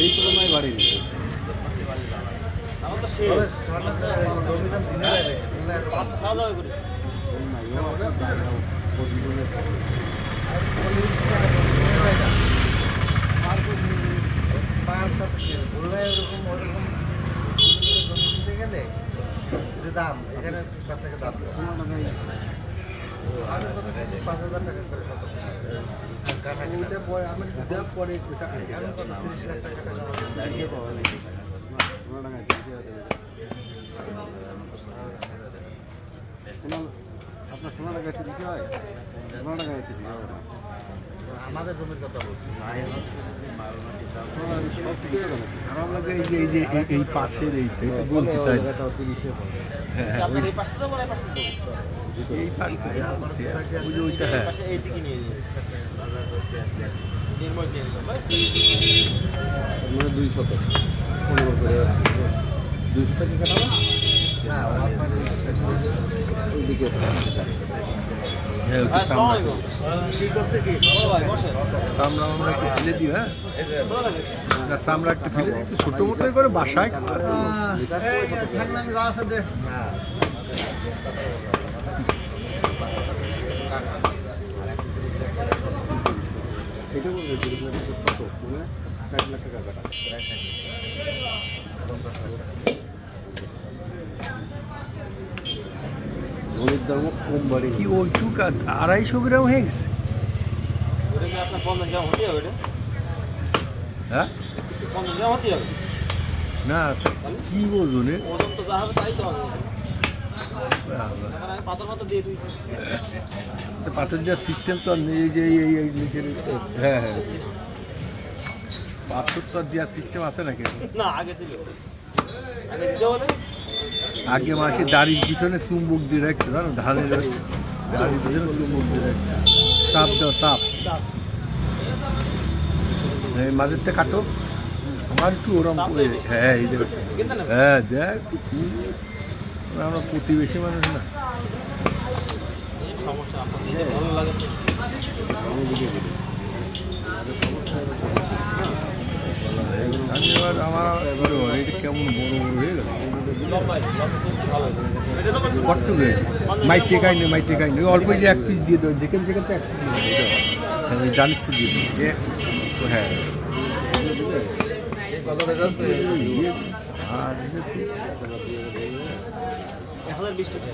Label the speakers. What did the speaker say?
Speaker 1: এই তুলনায় বাড়ি
Speaker 2: দাম এখানে তার থেকে দাম 5,000 টাকা করে আমি পরে টাকা
Speaker 1: আপনার সোনা টাকায় দিতে হয় সোনা টাকায় দিতে হয়
Speaker 2: আমাদের জমির কথা বলছি
Speaker 3: এই পাশের এই বলতে চাই এই পাশটা হ্যাঁ
Speaker 1: 200 15 করে 200 টাকা কাটাবো
Speaker 2: না আপনার
Speaker 1: ওইদিকে
Speaker 3: চামড়া আমরা একটু ফেলে দিই হ্যাঁ চামড়া একটু ফেলে দিই একটু ছোটো মোটোই করে বাসায়
Speaker 1: এটা বলবে কত 60 লাখ টাকা কাটা জমির দাম কম বাড়ি
Speaker 3: কি ওইটুক 250 গ্রাম হয়ে গেছে হ্যাঁ না কি ওজন পাথর দেওয়ার সিস্টেম তো এই যে এই নিচের হ্যাঁ হ্যাঁ পাথর তো দেওয়ার সিস্টেম আছে নাকি
Speaker 4: না আগে ছিল
Speaker 3: আগে মাসে দাড়ির পিছনে চুম্বক দিয়ে রাখতো জানো ধানের দাড়ির পিছনে চুম্বক দিয়ে রাখতো চাপ দাও চাপ মাঝের থেকে কাটো আমার একটু ওরম করে হ্যাঁ এই দেখ হ্যাঁ দেখ আমরা প্রতিবেশী মানুষ না এবার আমার এটা কেমন বড় বড় হয়ে গেল কটটুকু মাইটে খাইনি অল্প যে এক পিস দিয়ে দেবো যেখানে সেখানে এক পিস জানি তো দিয়ে দেবো হ্যাঁ আর
Speaker 4: 1020 টাকা